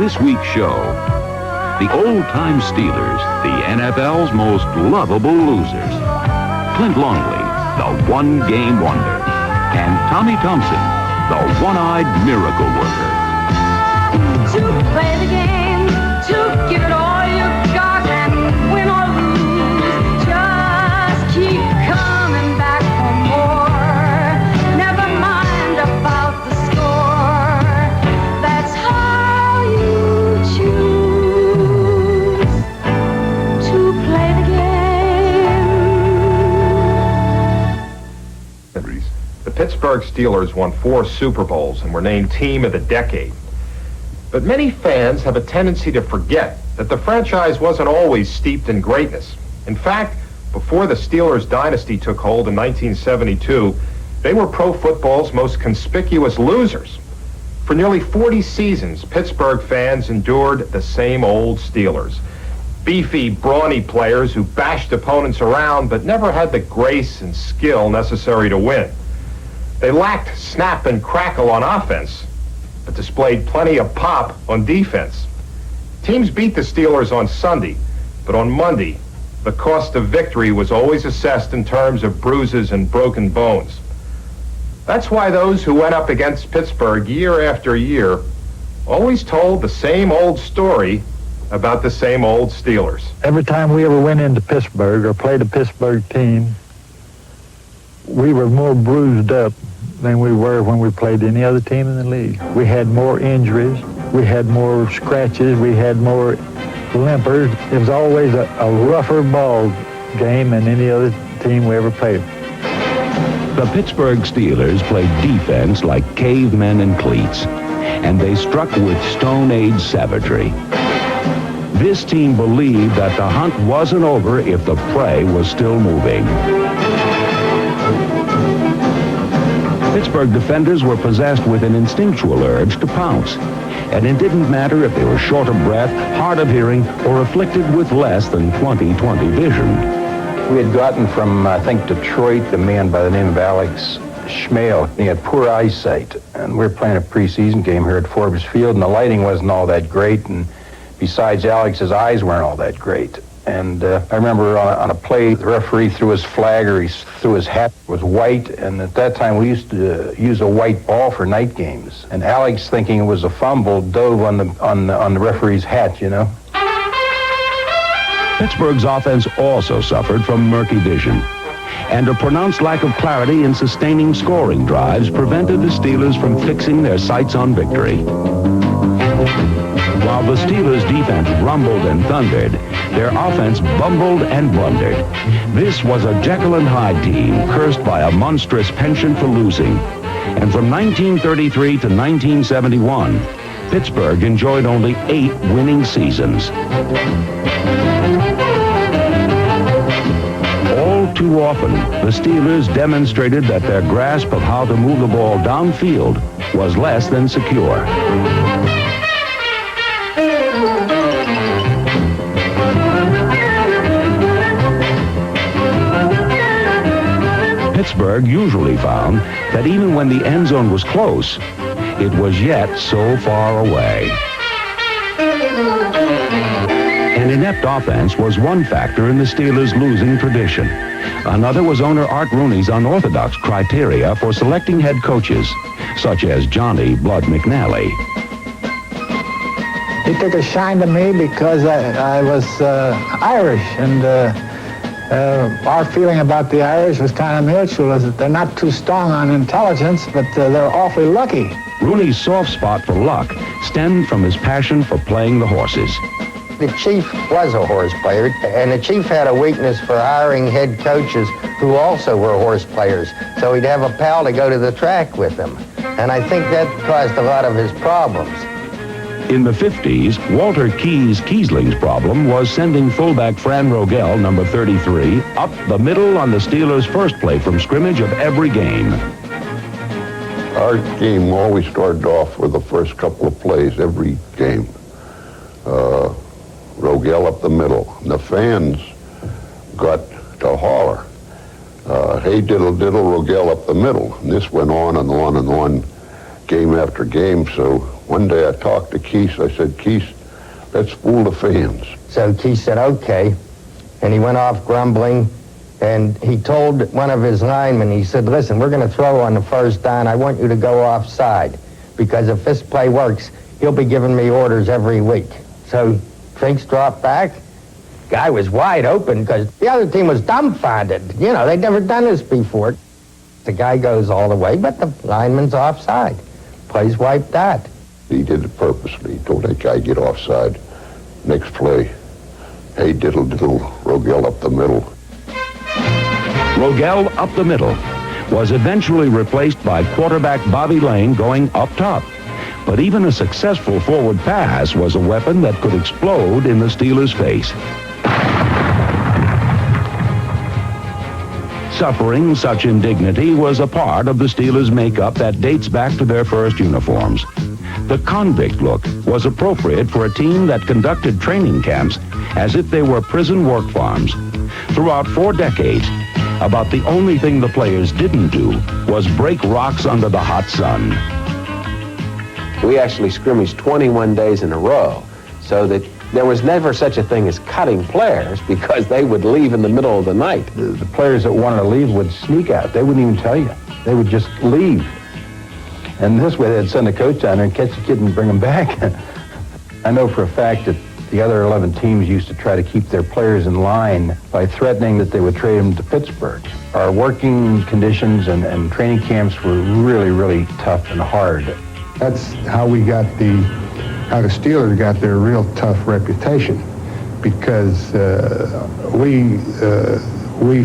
this week's show, the old-time Steelers, the NFL's most lovable losers. Clint Longley, the one-game wonder. And Tommy Thompson, the one-eyed miracle worker. To play the game, to give it all you got and win or lose. Just keep coming back for more. Never mind about the score. That's how you choose to play the game. The Pittsburgh Steelers won 4 Super Bowls and were named Team of the Decade. But many fans have a tendency to forget that the franchise wasn't always steeped in greatness. In fact, before the Steelers dynasty took hold in 1972, they were pro football's most conspicuous losers. For nearly 40 seasons, Pittsburgh fans endured the same old Steelers. Beefy, brawny players who bashed opponents around but never had the grace and skill necessary to win. They lacked snap and crackle on offense, but displayed plenty of pop on defense. Teams beat the Steelers on Sunday, but on Monday, the cost of victory was always assessed in terms of bruises and broken bones. That's why those who went up against Pittsburgh year after year always told the same old story about the same old Steelers. Every time we ever went into Pittsburgh or played a Pittsburgh team, we were more bruised up than we were when we played any other team in the league. We had more injuries, we had more scratches, we had more limpers. It was always a rougher ball game than any other team we ever played. The Pittsburgh Steelers played defense like cavemen in cleats, and they struck with Stone Age savagery. This team believed that the hunt wasn't over if the prey was still moving. Pittsburgh defenders were possessed with an instinctual urge to pounce, and it didn't matter if they were short of breath, hard of hearing, or afflicted with less than 20/20 vision. We had gotten from, I think, Detroit, a man by the name of Alex Schmale. He had poor eyesight, and we were playing a preseason game here at Forbes Field, and the lighting wasn't all that great, and besides, Alex's eyes weren't all that great. And I remember on a play, the referee threw his flag, or he threw his hat. It was white, and at that time we used to use a white ball for night games. And Alex, thinking it was a fumble, dove on the referee's hat, you know. Pittsburgh's offense also suffered from murky vision, and a pronounced lack of clarity in sustaining scoring drives prevented the Steelers from fixing their sights on victory. While the Steelers' defense rumbled and thundered, their offense bumbled and blundered. This was a Jekyll and Hyde team cursed by a monstrous penchant for losing. And from 1933 to 1971, Pittsburgh enjoyed only 8 winning seasons. All too often, the Steelers demonstrated that their grasp of how to move the ball downfield was less than secure. Pittsburgh usually found that even when the end zone was close, it was yet so far away. An inept offense was one factor in the Steelers' losing tradition. Another was owner Art Rooney's unorthodox criteria for selecting head coaches, such as Johnny Blood McNally. He took a shine to me because I was Irish, and our feeling about the Irish was kind of mutual, is that they're not too strong on intelligence, but they're awfully lucky. Rooney's soft spot for luck stemmed from his passion for playing the horses. The chief was a horse player, and the chief had a weakness for hiring head coaches who also were horse players. So he'd have a pal to go to the track with him. And I think that caused a lot of his problems. In the 50s, Walter Kiesling's problem was sending fullback Fran Rogel, number 33, up the middle on the Steelers' first play from scrimmage of every game. Our game always started off with the first couple of plays every game. Rogel up the middle. And the fans got to holler, hey diddle diddle, Rogel up the middle. And this went on and on and on, game after game, so One day I talked to Keith. I said, Keith, let's fool the fans. So Keith said, okay. And he went off grumbling, and he told one of his linemen, he said, listen, we're going to throw on the first down. I want you to go offside, because if this play works, he'll be giving me orders every week. So Finks dropped back. Guy was wide open because the other team was dumbfounded. You know, they'd never done this before. The guy goes all the way, but the lineman's offside. Play's wiped out. He did it purposely. He told that guy, get offside. Next play, hey, diddle, Rogel up the middle. Rogel up the middle was eventually replaced by quarterback Bobby Lane going up top. But even a successful forward pass was a weapon that could explode in the Steelers' face. Suffering such indignity was a part of the Steelers' makeup that dates back to their first uniforms. The convict look was appropriate for a team that conducted training camps as if they were prison work farms. Throughout 4 decades, about the only thing the players didn't do was break rocks under the hot sun. We actually scrimmaged 21 days in a row, so that there was never such a thing as cutting players because they would leave in the middle of the night. The players that wanted to leave would sneak out. They wouldn't even tell you. They would just leave. And this way they'd send a coach down there and catch the kid and bring him back. I know for a fact that the other 11 teams used to try to keep their players in line by threatening that they would trade them to Pittsburgh. Our working conditions and training camps were really, really tough and hard. That's how how the Steelers got their real tough reputation, because we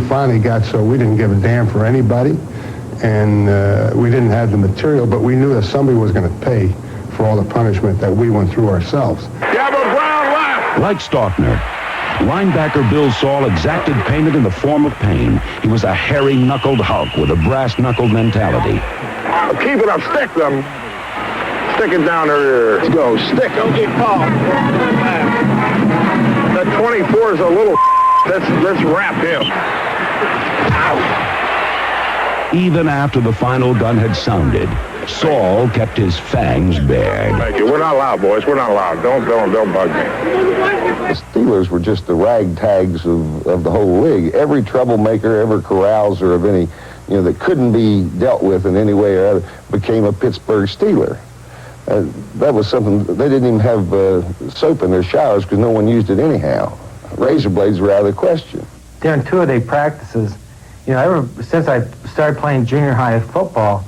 finally got so we didn't give a damn for anybody, and we didn't have the material, but we knew that somebody was going to pay for all the punishment that we went through ourselves. Like Stockner, linebacker Bill Saul exacted payment in the form of pain. He was a hairy-knuckled Hulk with a brass-knuckled mentality. Keep it up, stick them. Stick it down there. Let's go. Stick. Don't get caught. That 24 is a little. Let's wrap him. Ow. Even after the final gun had sounded, Saul kept his fangs bared. Thank you. We're not allowed, boys. We're not allowed. Don't bug me. The Steelers were just the ragtags of the whole league. Every troublemaker, every carouser of any, that couldn't be dealt with in any way or other became a Pittsburgh Steeler. That was something. They didn't even have soap in their showers because no one used it anyhow. Razor blades were out of the question. During 2-a-day practices, ever since I started playing junior high football,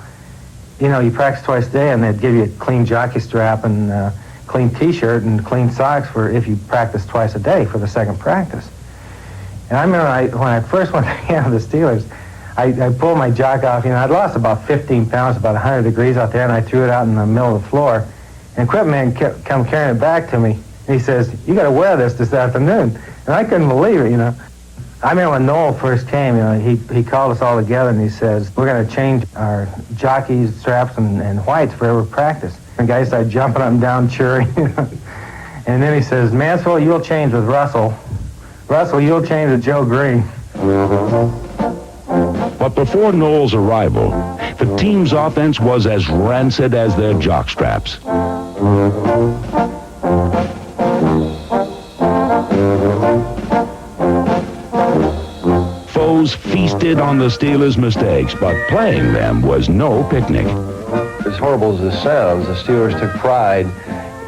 you practice twice a day, and they'd give you a clean jockey strap and clean T-shirt and clean socks for if you practice twice a day for the second practice. And I remember when I first went to the Steelers, I pulled my jock off. I'd lost about 15 pounds, about 100 degrees out there, and I threw it out in the middle of the floor. And equipment man kept carrying it back to me. And he says, "You got to wear this afternoon." And I couldn't believe it, I remember when Noel first came, he called us all together and he says, "We're going to change our jockey straps and whites for every practice." And guys started jumping up and down, cheering. And then he says, "Mansfield, you'll change with Russell. Russell, you'll change with Joe Green." But before Noel's arrival, the team's offense was as rancid as their jockstraps. Foes feasted on the Steelers' mistakes, but playing them was no picnic. As horrible as this sounds, the Steelers took pride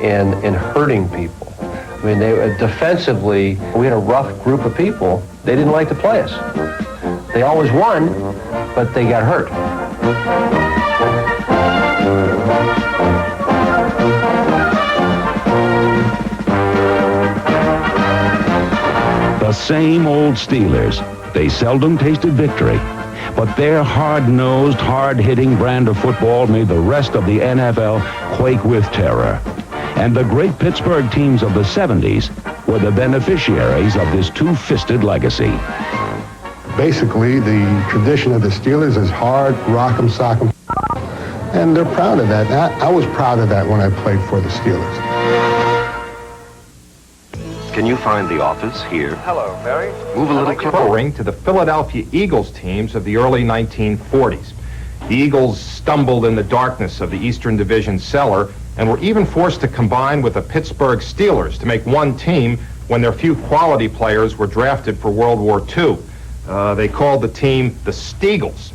in hurting people. I mean, defensively, we had a rough group of people. They didn't like to play us. They always won, but they got hurt. The same old Steelers. They seldom tasted victory, but their hard-nosed, hard-hitting brand of football made the rest of the NFL quake with terror. And the great Pittsburgh teams of the 70s were the beneficiaries of this two-fisted legacy. Basically, the tradition of the Steelers is hard, rock 'em, sock 'em, and they're proud of that. I was proud of that when I played for the Steelers. Can you find the office here? Hello, Barry. Move a little Referring to the Philadelphia Eagles teams of the early 1940s. The Eagles stumbled in the darkness of the Eastern Division cellar and were even forced to combine with the Pittsburgh Steelers to make one team when their few quality players were drafted for World War II. They called the team the Steagles.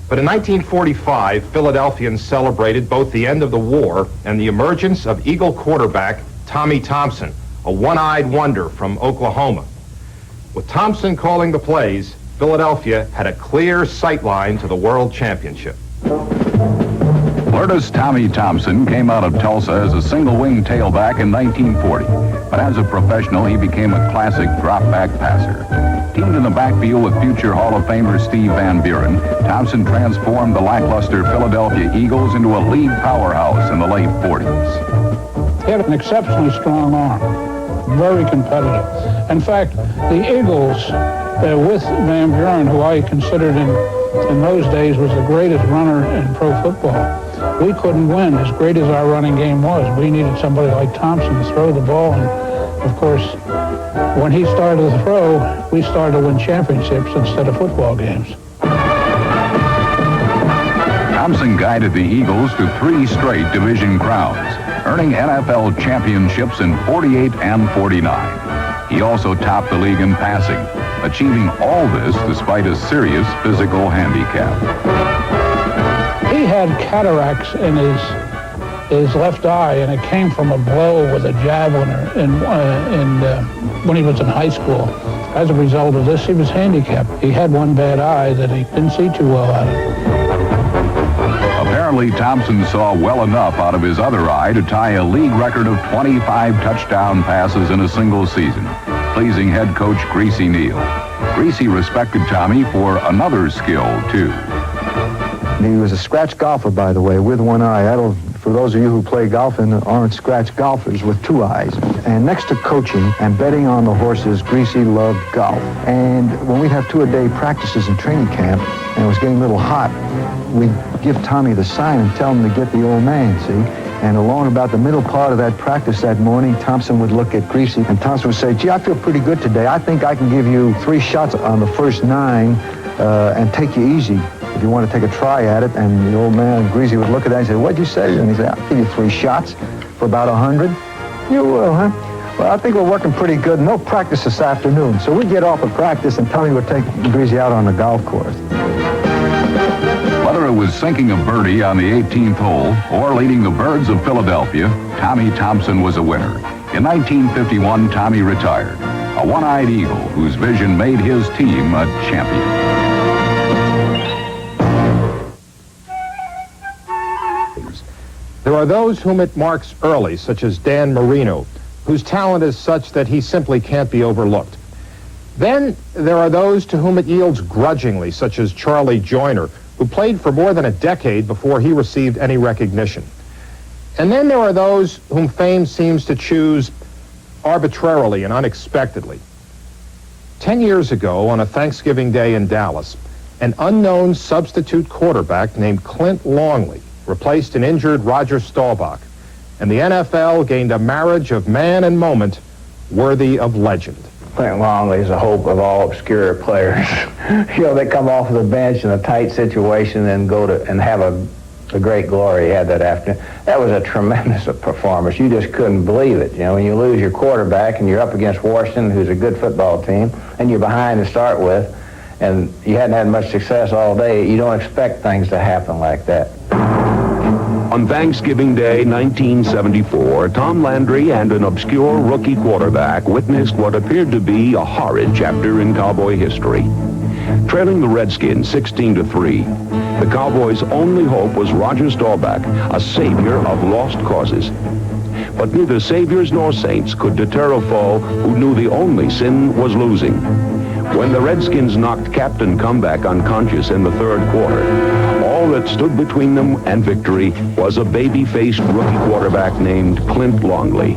But in 1945, Philadelphians celebrated both the end of the war and the emergence of Eagle quarterback Tommy Thompson, a one-eyed wonder from Oklahoma. With Thompson calling the plays, Philadelphia had a clear sight line to the World Championship. Florida's Tommy Thompson came out of Tulsa as a single-wing tailback in 1940, but as a professional, he became a classic drop-back passer. Teamed in the backfield with future Hall of Famer Steve Van Buren, Thompson transformed the lackluster Philadelphia Eagles into a league powerhouse in the late 40s. He had an exceptionally strong arm, very competitive. In fact, the Eagles, with Van Buren, who I considered in those days was the greatest runner in pro football, we couldn't win as great as our running game was. We needed somebody like Thompson to throw the ball, and of course, when he started to throw, we started to win championships instead of football games. Thompson guided the Eagles to 3 straight division crowns, earning NFL championships in 48 and 49. He also topped the league in passing, achieving all this despite a serious physical handicap. He had cataracts in his left eye, and it came from a blow with a javelin when he was in high school. As a result of this, he was handicapped. He had one bad eye that he didn't see too well out of. Apparently, Thompson saw well enough out of his other eye to tie a league record of 25 touchdown passes in a single season, pleasing head coach Greasy Neal. Greasy respected Tommy for another skill, too. He was a scratch golfer, by the way, with one eye. For those of you who play golf and aren't scratch golfers, with 2 eyes. And next to coaching and betting on the horses, Greasy loved golf. And when we'd have 2-a-day practices in training camp, and it was getting a little hot, we'd give Tommy the sign and tell him to get the old man, see? And along about the middle part of that practice that morning, Thompson would look at Greasy, and Thompson would say, gee, I feel pretty good today. I think I can give you 3 shots on the first 9 and take you easy if you want to take a try at it. And the old man, Greasy, would look at that and say, what'd you say? And he'd say, I'll give you 3 shots for about 100. You will, huh? Well, I think we're working pretty good. No practice this afternoon. So we'd get off of practice, and Tommy would take Greasy out on the golf course. Whether it was sinking a birdie on the 18th hole or leading the Birds of Philadelphia, Tommy Thompson was a winner. In 1951, Tommy retired, a one-eyed eagle whose vision made his team a champion. There are those whom it marks early, such as Dan Marino, whose talent is such that he simply can't be overlooked. Then there are those to whom it yields grudgingly, such as Charlie Joyner, who played for more than a decade before he received any recognition. And then there are those whom fame seems to choose arbitrarily and unexpectedly. 10 years ago, on a Thanksgiving Day in Dallas, an unknown substitute quarterback named Clint Longley replaced an injured Roger Staubach, and the NFL gained a marriage of man and moment worthy of legend. Clint Longley is a hope of all obscure players. They come off of the bench in a tight situation and go to and have a great glory he had that afternoon. That was a tremendous performance. You just couldn't believe it. When you lose your quarterback and you're up against Washington, who's a good football team, and you're behind to start with, and you hadn't had much success all day, you don't expect things to happen like that. On Thanksgiving Day, 1974, Tom Landry and an obscure rookie quarterback witnessed what appeared to be a horrid chapter in Cowboy history. Trailing the Redskins 16-3, the Cowboys' only hope was Roger Staubach, a savior of lost causes. But neither saviors nor saints could deter a foe who knew the only sin was losing. When the Redskins knocked Captain Comeback unconscious in the 3rd quarter, all that stood between them and victory was a baby-faced rookie quarterback named Clint Longley.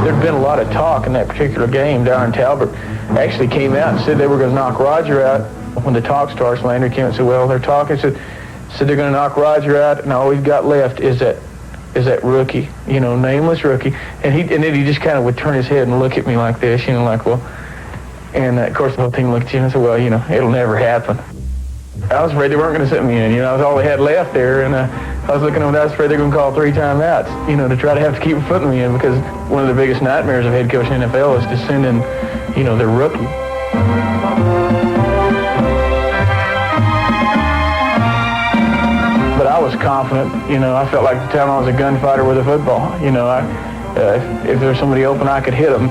There'd been a lot of talk in that particular game. Darren Talbot actually came out and said they were going to knock Roger out. When the talk starts, Landry came out and said, well, they're talking. Said they're going to knock Roger out, and all we've got left is that rookie, nameless rookie. And then he just kind of would turn his head and look at me like this, like, well. And, of course, the whole team looked at you and said, well, it'll never happen. I was afraid they weren't going to sit me in. I was all they had left there, and I was looking over. I was afraid they were going to call 3 timeouts. To try to have to keep putting me in, because one of the biggest nightmares of head coach in the NFL is to send in, their rookie. But I was confident. I felt like the time I was a gunfighter with a football. If there was somebody open, I could hit them.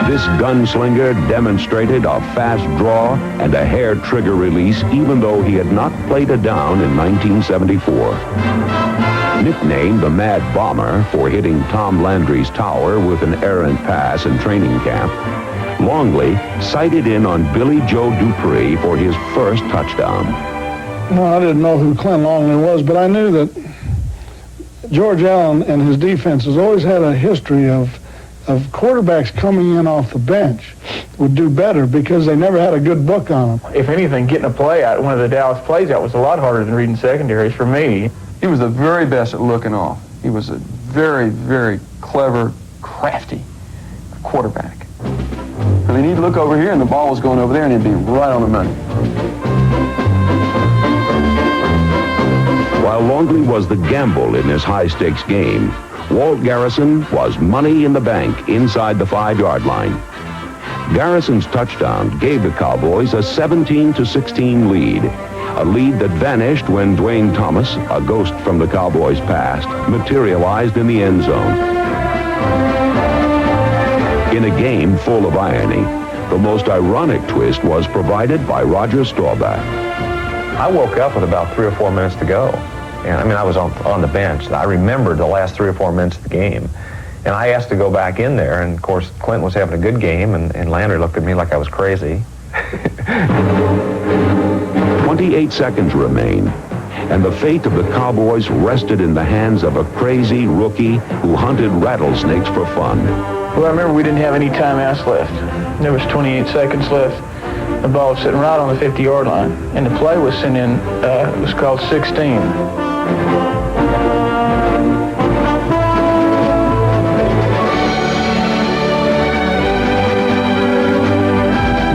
This gunslinger demonstrated a fast draw and a hair trigger release, even though he had not played a down in 1974. Nicknamed the Mad Bomber for hitting Tom Landry's tower with an errant pass in training camp, Longley sighted in on Billy Joe Dupree for his first touchdown. No, I didn't know who Clint Longley was, but I knew that George Allen and his defenses always had a history of quarterbacks coming in off the bench would do better because they never had a good book on them. If anything, getting a play out, one of the Dallas plays out, was a lot harder than reading secondaries for me. He was the very best at looking off. He was a very, very clever, crafty quarterback. I mean, he'd look over here and the ball was going over there and it'd be right on the money. While Longley was the gamble in this high-stakes game, Walt Garrison was money in the bank inside the 5-yard line. Garrison's touchdown gave the Cowboys a 17-16 lead, a lead that vanished when Dwayne Thomas, a ghost from the Cowboys' past, materialized in the end zone. In a game full of irony, the most ironic twist was provided by Roger Staubach. I woke up with about 3 or 4 minutes to go. And I was on the bench. I remembered the last 3 or 4 minutes of the game. And I asked to go back in there, and of course, Clinton was having a good game, and Landry looked at me like I was crazy. 28 seconds remain, and the fate of the Cowboys rested in the hands of a crazy rookie who hunted rattlesnakes for fun. Well, I remember we didn't have any timeouts left. There was 28 seconds left. The ball was sitting right on the 50-yard line, and the play was sent in, it was called 16.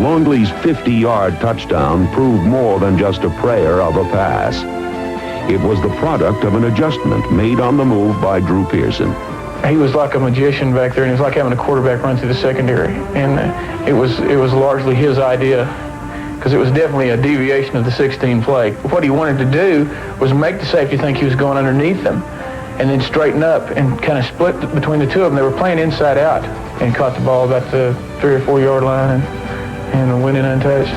Longley's 50-yard touchdown proved more than just a prayer of a pass. It was the product of an adjustment made on the move by Drew Pearson. He was like a magician back there, and it was like having a quarterback run through the secondary. And it was largely his idea, because it was definitely a deviation of the 16 play. What he wanted to do was make the safety think he was going underneath them, and then straighten up and kind of split between the two of them. They were playing inside out, and caught the ball about the 3 or 4 yard line and went in untouched.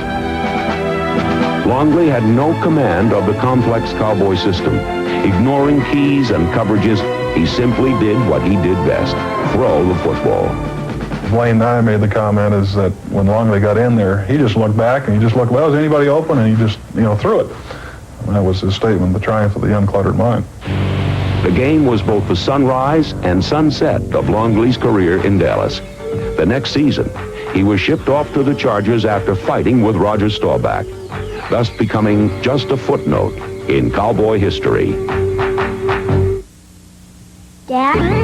Longley had no command of the complex Cowboy system. Ignoring keys and coverages, he simply did what he did best, throw the football. Wayne and I made the comment is that when Longley got in there, he just looked back and he just looked, well, is anybody open? And he just, threw it. And that was his statement, the triumph of the uncluttered mind. The game was both the sunrise and sunset of Longley's career in Dallas. The next season, he was shipped off to the Chargers after fighting with Roger Staubach, thus becoming just a footnote in Cowboy history. Dad?